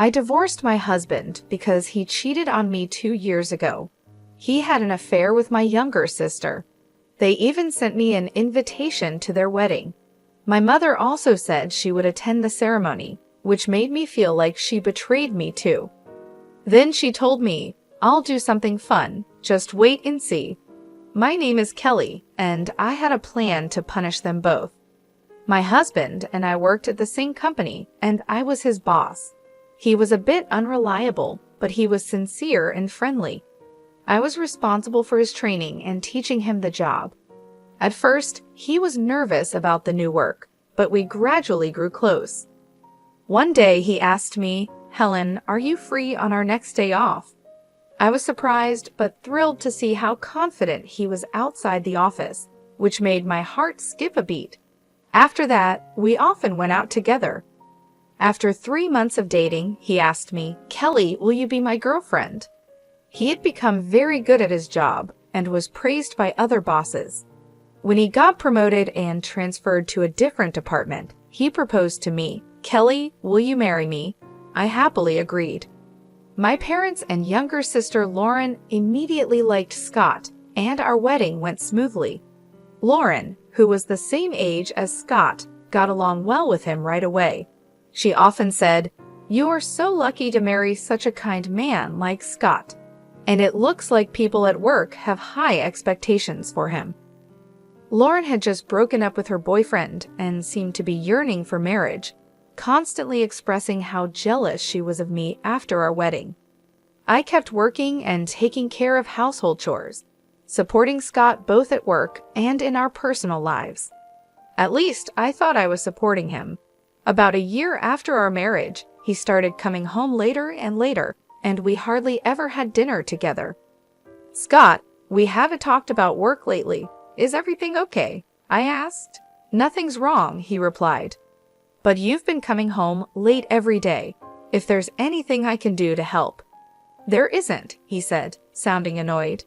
I divorced my husband because he cheated on me 2 years ago. He had an affair with my younger sister. They even sent me an invitation to their wedding. My mother also said she would attend the ceremony, which made me feel like she betrayed me too. Then she told me, "I'll do something fun, just wait and see." My name is Kelly, and I had a plan to punish them both. My husband and I worked at the same company, and I was his boss. He was a bit unreliable, but he was sincere and friendly. I was responsible for his training and teaching him the job. At first, he was nervous about the new work, but we gradually grew close. One day he asked me, "Helen, are you free on our next day off?" I was surprised but thrilled to see how confident he was outside the office, which made my heart skip a beat. After that, we often went out together. After 3 months of dating, he asked me, "Kelly, will you be my girlfriend?" He had become very good at his job and was praised by other bosses. When he got promoted and transferred to a different department, he proposed to me, "Kelly, will you marry me?" I happily agreed. My parents and younger sister Lauren immediately liked Scott, and our wedding went smoothly. Lauren, who was the same age as Scott, got along well with him right away. She often said, "You are so lucky to marry such a kind man like Scott." And it looks like people at work have high expectations for him. Lauren had just broken up with her boyfriend and seemed to be yearning for marriage, constantly expressing how jealous she was of me after our wedding. I kept working and taking care of household chores, supporting Scott both at work and in our personal lives. At least I thought I was supporting him. About a year after our marriage, he started coming home later and later, and we hardly ever had dinner together. "Scott, we haven't talked about work lately. Is everything okay?" I asked. "Nothing's wrong," he replied. "But you've been coming home late every day. If there's anything I can do to help." "There isn't," he said, sounding annoyed.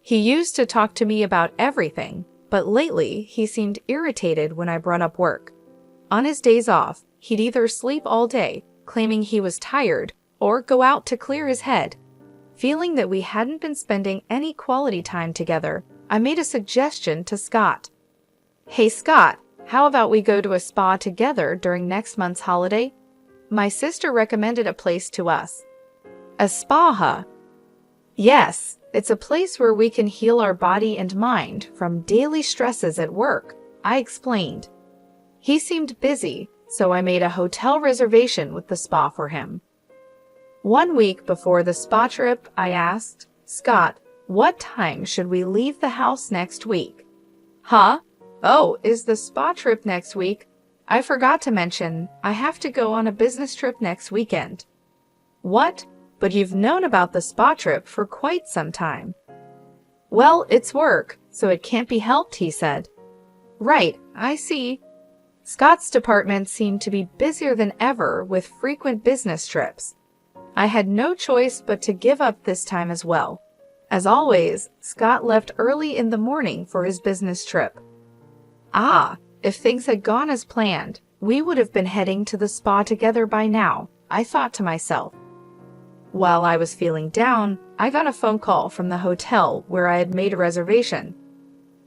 He used to talk to me about everything, but lately he seemed irritated when I brought up work. On his days off, he'd either sleep all day, claiming he was tired, or go out to clear his head. Feeling that we hadn't been spending any quality time together, I made a suggestion to Scott. "Hey Scott, how about we go to a spa together during next month's holiday?" My sister recommended a place to us. "A spa, huh?" "Yes, it's a place where we can heal our body and mind from daily stresses at work," I explained. He seemed busy, so I made a hotel reservation with the spa for him. 1 week before the spa trip, I asked, "Scott, what time should we leave the house next week?" "Huh? Oh, is the spa trip next week? I forgot to mention, I have to go on a business trip next weekend." "What? But you've known about the spa trip for quite some time." "Well, it's work, so it can't be helped," he said. "Right, I see." Scott's department seemed to be busier than ever with frequent business trips. I had no choice but to give up this time as well. As always, Scott left early in the morning for his business trip. If things had gone as planned, we would have been heading to the spa together by now, I thought to myself. While I was feeling down, I got a phone call from the hotel where I had made a reservation.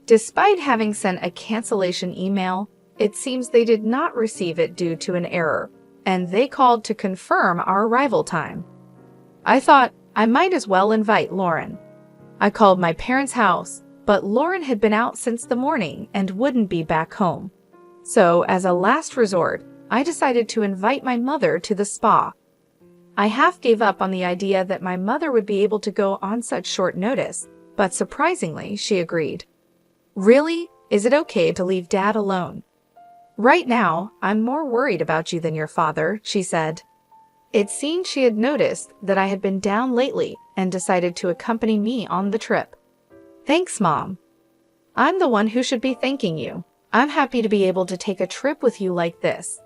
Despite having sent a cancellation email, it seems they did not receive it due to an error, and they called to confirm our arrival time. I thought I might as well invite Lauren. I called my parents' house, but Lauren had been out since the morning and wouldn't be back home. So, as a last resort, I decided to invite my mother to the spa. I half gave up on the idea that my mother would be able to go on such short notice, but surprisingly, she agreed. "Really? Is it okay to leave Dad alone?" "Right now, I'm more worried about you than your father," she said. It seemed she had noticed that I had been down lately and decided to accompany me on the trip. "Thanks, Mom. I'm the one who should be thanking you. I'm happy to be able to take a trip with you like this."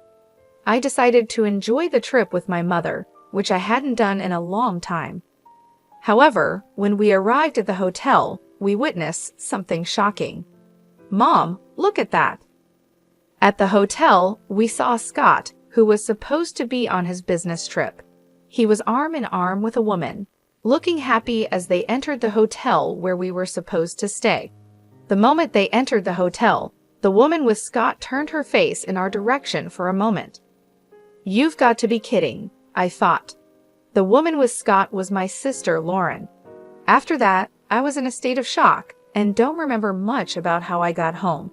I decided to enjoy the trip with my mother, which I hadn't done in a long time. However, when we arrived at the hotel, we witnessed something shocking. "Mom, look at that." At the hotel, we saw Scott, who was supposed to be on his business trip. He was arm in arm with a woman, looking happy as they entered the hotel where we were supposed to stay. The moment they entered the hotel, the woman with Scott turned her face in our direction for a moment. "You've got to be kidding," I thought. The woman with Scott was my sister, Lauren. After that, I was in a state of shock and don't remember much about how I got home.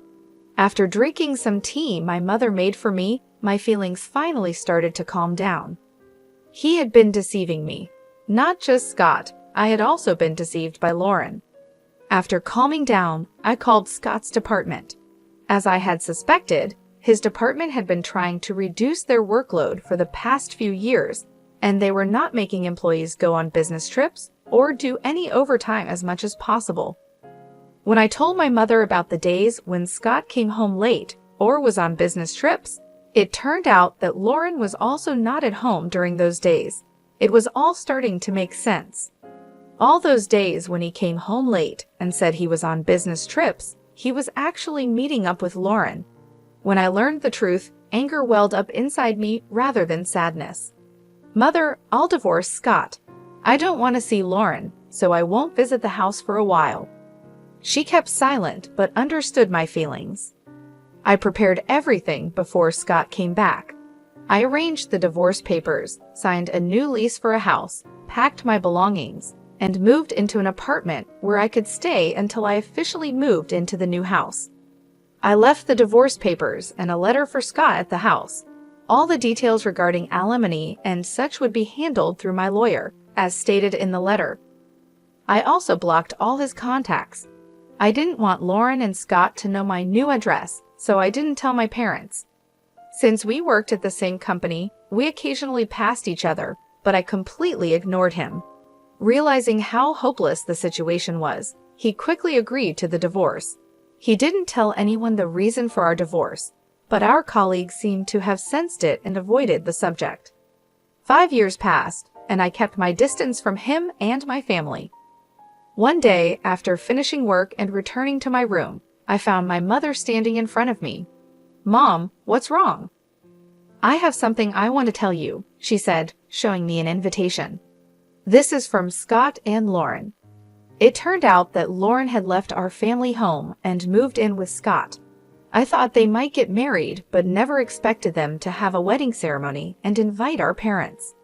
After drinking some tea my mother made for me, my feelings finally started to calm down. He had been deceiving me. Not just Scott, I had also been deceived by Lauren. After calming down, I called Scott's department. As I had suspected, his department had been trying to reduce their workload for the past few years, and they were not making employees go on business trips or do any overtime as much as possible. When I told my mother about the days when Scott came home late or was on business trips, it turned out that Lauren was also not at home during those days. It was all starting to make sense. All those days when he came home late and said he was on business trips, he was actually meeting up with Lauren. When I learned the truth, anger welled up inside me rather than sadness. "Mother, I'll divorce Scott. I don't want to see Lauren, so I won't visit the house for a while." She kept silent but understood my feelings. I prepared everything before Scott came back. I arranged the divorce papers, signed a new lease for a house, packed my belongings, and moved into an apartment where I could stay until I officially moved into the new house. I left the divorce papers and a letter for Scott at the house. All the details regarding alimony and such would be handled through my lawyer, as stated in the letter. I also blocked all his contacts. I didn't want Lauren and Scott to know my new address, so I didn't tell my parents. Since we worked at the same company, we occasionally passed each other, but I completely ignored him. Realizing how hopeless the situation was, he quickly agreed to the divorce. He didn't tell anyone the reason for our divorce, but our colleagues seemed to have sensed it and avoided the subject. 5 years passed, and I kept my distance from him and my family. One day, after finishing work and returning to my room, I found my mother standing in front of me. "Mom, what's wrong?" "I have something I want to tell you," she said, showing me an invitation. "This is from Scott and Lauren." It turned out that Lauren had left our family home and moved in with Scott. I thought they might get married, but never expected them to have a wedding ceremony and invite our parents.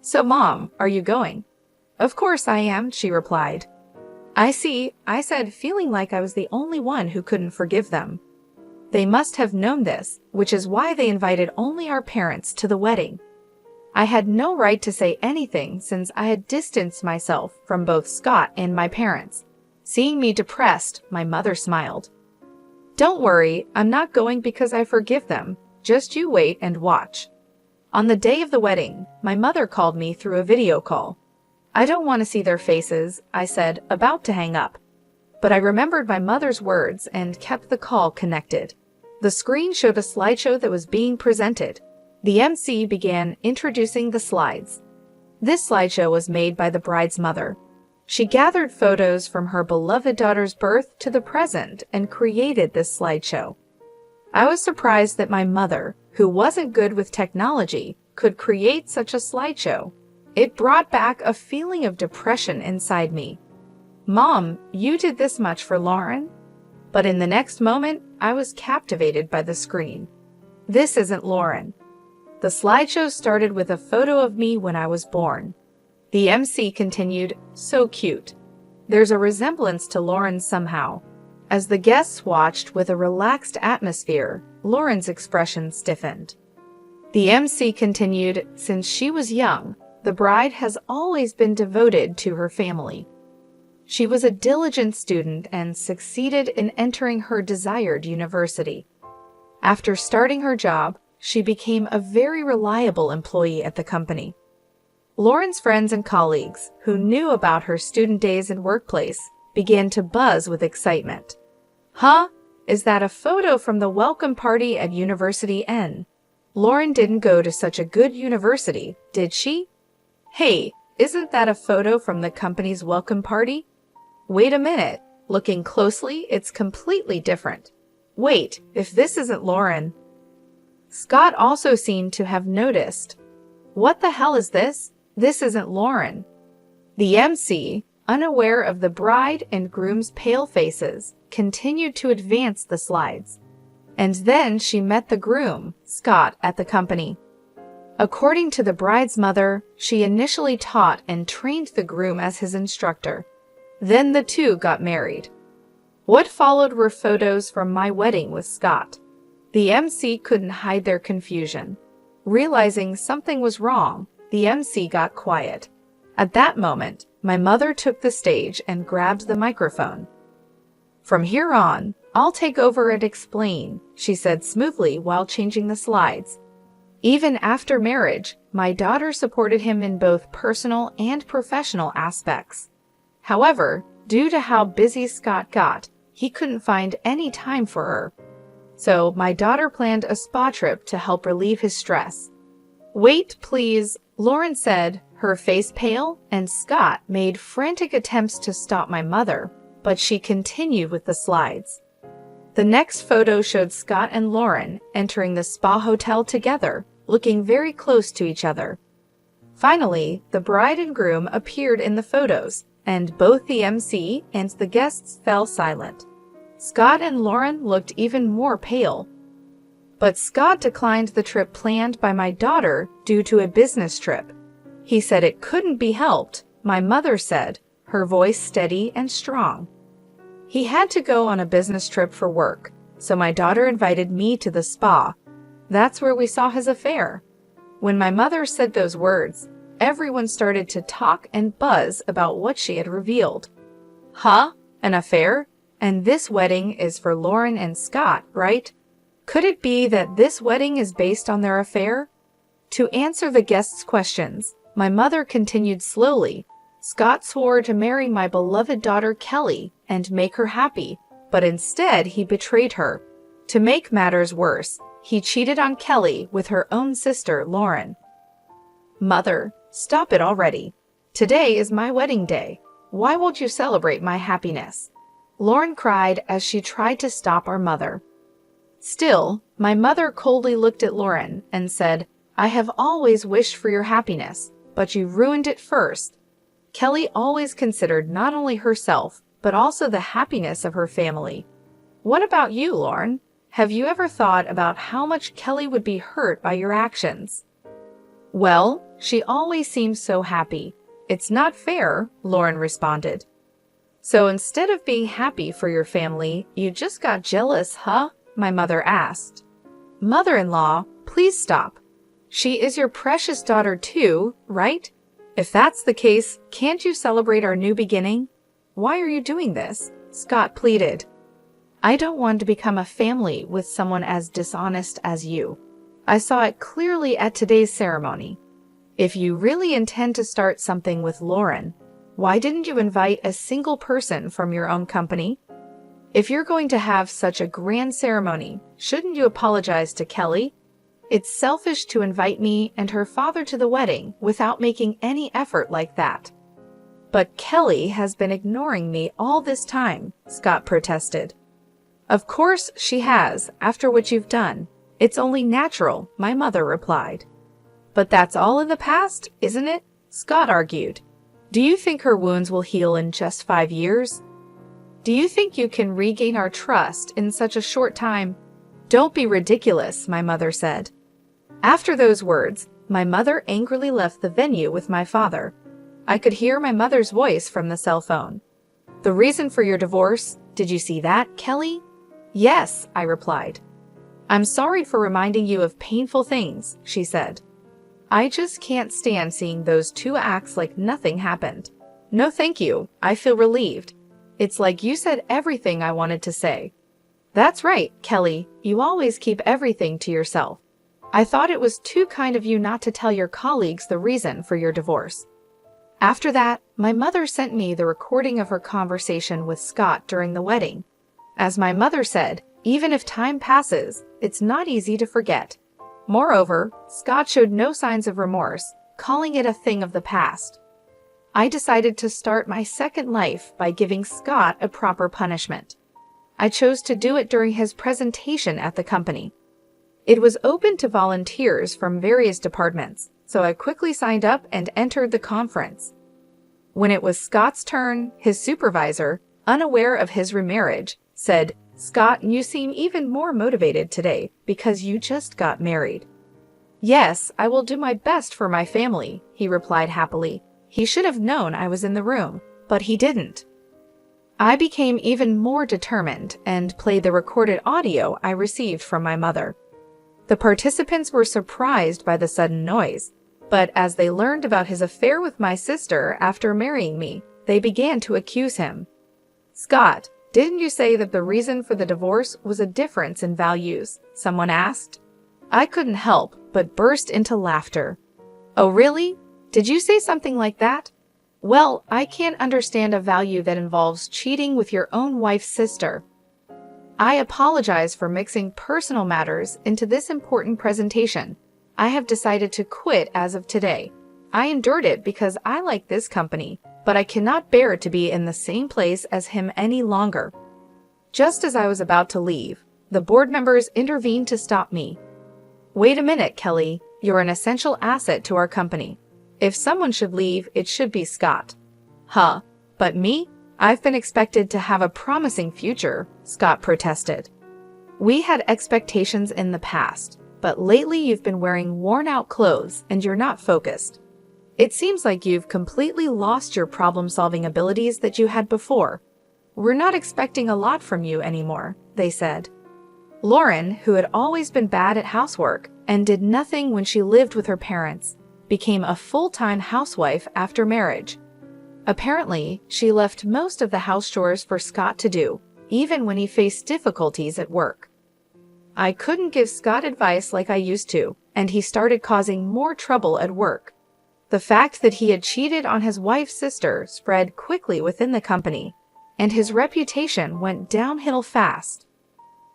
"So, Mom, are you going?" "Of course I am," she replied. "I see," I said, feeling like I was the only one who couldn't forgive them. They must have known this, which is why they invited only our parents to the wedding. I had no right to say anything since I had distanced myself from both Scott and my parents. Seeing me depressed, my mother smiled. "Don't worry, I'm not going because I forgive them. Just you wait and watch." On the day of the wedding, my mother called me through a video call. "I don't want to see their faces," I said, about to hang up. But I remembered my mother's words and kept the call connected. The screen showed a slideshow that was being presented. The MC began introducing the slides. This slideshow was made by the bride's mother. She gathered photos from her beloved daughter's birth to the present and created this slideshow. I was surprised that my mother, who wasn't good with technology, could create such a slideshow. It brought back a feeling of depression inside me. "Mom, you did this much for Lauren?" But in the next moment, I was captivated by the screen. This isn't Lauren. The slideshow started with a photo of me when I was born. The MC continued, "So cute." There's a resemblance to Lauren somehow. As the guests watched with a relaxed atmosphere, Lauren's expression stiffened. The MC continued, "Since she was young, the bride has always been devoted to her family. She was a diligent student and succeeded in entering her desired university. After starting her job, she became a very reliable employee at the company." Lauren's friends and colleagues, who knew about her student days and workplace, began to buzz with excitement. "Huh? Is that a photo from the welcome party at University N? Lauren didn't go to such a good university, did she? Hey, isn't that a photo from the company's welcome party? Wait a minute, looking closely, it's completely different. Wait, if this isn't Lauren." Scott also seemed to have noticed. "What the hell is this? This isn't Lauren." The MC, unaware of the bride and groom's pale faces, continued to advance the slides. And then she met the groom, Scott, at the company. According to the bride's mother, she initially taught and trained the groom as his instructor. Then the two got married. What followed were photos from my wedding with Scott. The MC couldn't hide their confusion. Realizing something was wrong, the MC got quiet. At that moment, my mother took the stage and grabbed the microphone. "From here on, I'll take over and explain," she said smoothly while changing the slides. Even after marriage, my daughter supported him in both personal and professional aspects. However, due to how busy Scott got, he couldn't find any time for her. So my daughter planned a spa trip to help relieve his stress. "Wait, please," Lauren said, her face pale, and Scott made frantic attempts to stop my mother, but she continued with the slides. The next photo showed Scott and Lauren entering the spa hotel together, looking very close to each other. Finally, the bride and groom appeared in the photos, and both the MC and the guests fell silent. Scott and Lauren looked even more pale. But Scott declined the trip planned by my daughter due to a business trip. He said it couldn't be helped, my mother said, her voice steady and strong. He had to go on a business trip for work, so my daughter invited me to the spa. That's where we saw his affair. When my mother said those words, everyone started to talk and buzz about what she had revealed. Huh? An affair? And this wedding is for Lauren and Scott, right? Could it be that this wedding is based on their affair? To answer the guests' questions, my mother continued slowly. Scott swore to marry my beloved daughter Kelly and make her happy, but instead he betrayed her. To make matters worse, he cheated on Kelly with her own sister, Lauren. "Mother, stop it already. Today is my wedding day. Why won't you celebrate my happiness?" Lauren cried as she tried to stop our mother. Still, my mother coldly looked at Lauren and said, "I have always wished for your happiness, but you ruined it first." Kelly always considered not only herself, but also the happiness of her family. What about you, Lauren? Have you ever thought about how much Kelly would be hurt by your actions? "Well, she always seems so happy. It's not fair," Lauren responded. "So instead of being happy for your family, you just got jealous, huh?" my mother asked. "Mother-in-law, please stop. She is your precious daughter too, right? If that's the case, can't you celebrate our new beginning? Why are you doing this?" Scott pleaded. "I don't want to become a family with someone as dishonest as you. I saw it clearly at today's ceremony. If you really intend to start something with Lauren, why didn't you invite a single person from your own company? If you're going to have such a grand ceremony, shouldn't you apologize to Kelly? It's selfish to invite me and her father to the wedding without making any effort like that." "But Kelly has been ignoring me all this time," Scott protested. "Of course she has, after what you've done. It's only natural," my mother replied. "But that's all in the past, isn't it?" Scott argued. "Do you think her wounds will heal in just 5 years? Do you think you can regain our trust in such a short time?" "Don't be ridiculous," my mother said. After those words, my mother angrily left the venue with my father. I could hear my mother's voice from the cell phone. "The reason for your divorce, did you see that, Kelly?" "Yes," I replied. "I'm sorry for reminding you of painful things," she said. "I just can't stand seeing those two acts like nothing happened. No thank you, I feel relieved. It's like you said everything I wanted to say." "That's right, Kelly, you always keep everything to yourself. I thought it was too kind of you not to tell your colleagues the reason for your divorce." After that, my mother sent me the recording of her conversation with Scott during the wedding. As my mother said, even if time passes, it's not easy to forget. Moreover, Scott showed no signs of remorse, calling it a thing of the past. I decided to start my second life by giving Scott a proper punishment. I chose to do it during his presentation at the company. It was open to volunteers from various departments, so I quickly signed up and entered the conference. When it was Scott's turn, his supervisor, unaware of his remarriage, said, "Scott, you seem even more motivated today because you just got married." "Yes, I will do my best for my family," he replied happily. He should have known I was in the room, but he didn't. I became even more determined and played the recorded audio I received from my mother. The participants were surprised by the sudden noise, but as they learned about his affair with my sister after marrying me, they began to accuse him. "Scott, didn't you say that the reason for the divorce was a difference in values?" someone asked. I couldn't help but burst into laughter. "Oh, really? Did you say something like that? Well, I can't understand a value that involves cheating with your own wife's sister." I apologize for mixing personal matters into this important presentation. I have decided to quit as of today. I endured it because I like this company, but I cannot bear to be in the same place as him any longer. Just as I was about to leave, the board members intervened to stop me. "Wait a minute, Kelly. You're an essential asset to our company. If someone should leave, it should be Scott." "Huh? But me? I've been expected to have a promising future," Scott protested. "We had expectations in the past, but lately you've been wearing worn-out clothes and you're not focused. It seems like you've completely lost your problem-solving abilities that you had before. We're not expecting a lot from you anymore," they said. Lauren, who had always been bad at housework and did nothing when she lived with her parents, became a full-time housewife after marriage. Apparently, she left most of the house chores for Scott to do, even when he faced difficulties at work. I couldn't give Scott advice like I used to, and he started causing more trouble at work. The fact that he had cheated on his wife's sister spread quickly within the company, and his reputation went downhill fast.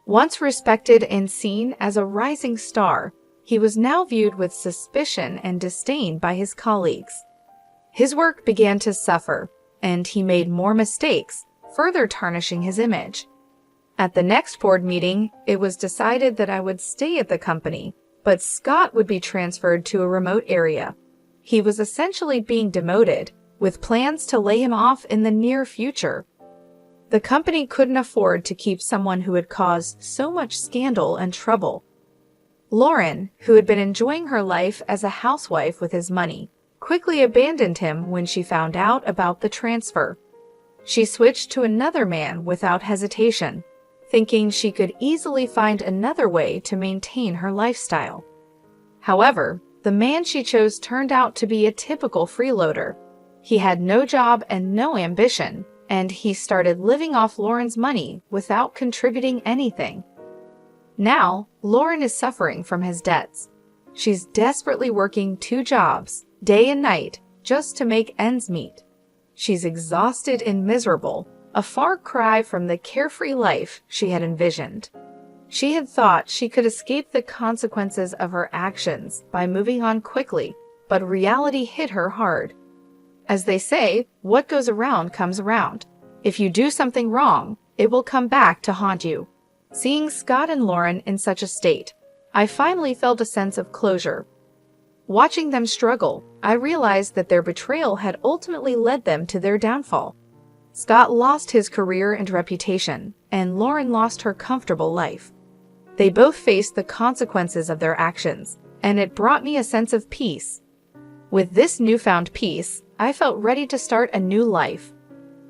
Once respected and seen as a rising star, he was now viewed with suspicion and disdain by his colleagues. His work began to suffer, and he made more mistakes, further tarnishing his image. At the next board meeting, it was decided that I would stay at the company, but Scott would be transferred to a remote area. He was essentially being demoted, with plans to lay him off in the near future. The company couldn't afford to keep someone who had caused so much scandal and trouble. Lauren, who had been enjoying her life as a housewife with his money, quickly abandoned him when she found out about the transfer. She switched to another man without hesitation, thinking she could easily find another way to maintain her lifestyle. However, the man she chose turned out to be a typical freeloader. He had no job and no ambition, and he started living off Lauren's money without contributing anything. Now, Lauren is suffering from his debts. She's desperately working 2 jobs, day and night, just to make ends meet. She's exhausted and miserable, a far cry from the carefree life she had envisioned. She had thought she could escape the consequences of her actions by moving on quickly, but reality hit her hard. As they say, what goes around comes around. If you do something wrong, it will come back to haunt you. Seeing Scott and Lauren in such a state, I finally felt a sense of closure. Watching them struggle, I realized that their betrayal had ultimately led them to their downfall. Scott lost his career and reputation, and Lauren lost her comfortable life. They both faced the consequences of their actions, and it brought me a sense of peace. With this newfound peace, I felt ready to start a new life.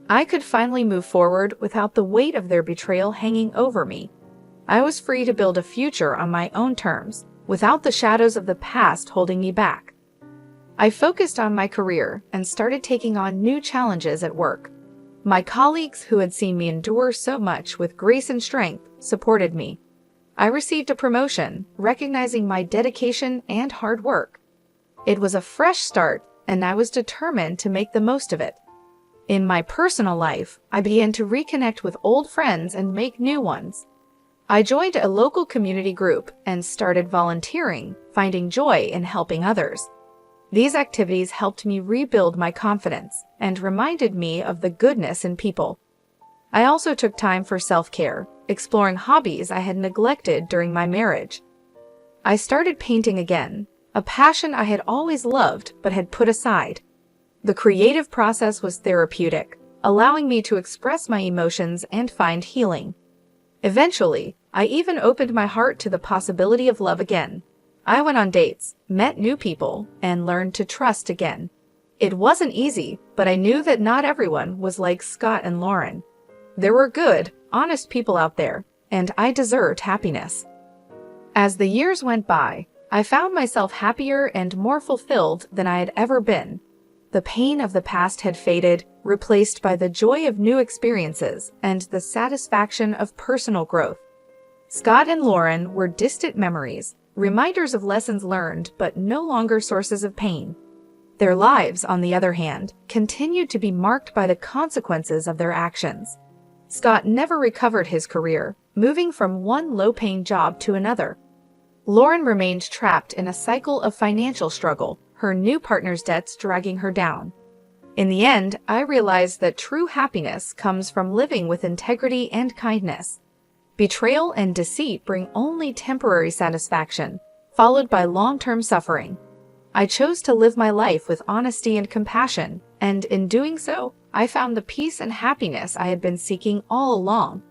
I could finally move forward without the weight of their betrayal hanging over me. I was free to build a future on my own terms, without the shadows of the past holding me back. I focused on my career and started taking on new challenges at work. My colleagues, who had seen me endure so much with grace and strength, supported me. I received a promotion, recognizing my dedication and hard work. It was a fresh start, and I was determined to make the most of it. In my personal life, I began to reconnect with old friends and make new ones. I joined a local community group and started volunteering, finding joy in helping others. These activities helped me rebuild my confidence and reminded me of the goodness in people. I also took time for self-care, exploring hobbies I had neglected during my marriage. I started painting again, a passion I had always loved but had put aside. The creative process was therapeutic, allowing me to express my emotions and find healing. Eventually, I even opened my heart to the possibility of love again. I went on dates, met new people, and learned to trust again. It wasn't easy, but I knew that not everyone was like Scott and Lauren. There were good, honest people out there, and I deserved happiness. As the years went by, I found myself happier and more fulfilled than I had ever been. The pain of the past had faded, replaced by the joy of new experiences and the satisfaction of personal growth. Scott and Lauren were distant memories, reminders of lessons learned but no longer sources of pain. Their lives, on the other hand, continued to be marked by the consequences of their actions. Scott never recovered his career, moving from one low-paying job to another. Lauren remained trapped in a cycle of financial struggle, her new partner's debts dragging her down. In the end, I realized that true happiness comes from living with integrity and kindness. Betrayal and deceit bring only temporary satisfaction, followed by long-term suffering. I chose to live my life with honesty and compassion, and in doing so, I found the peace and happiness I had been seeking all along.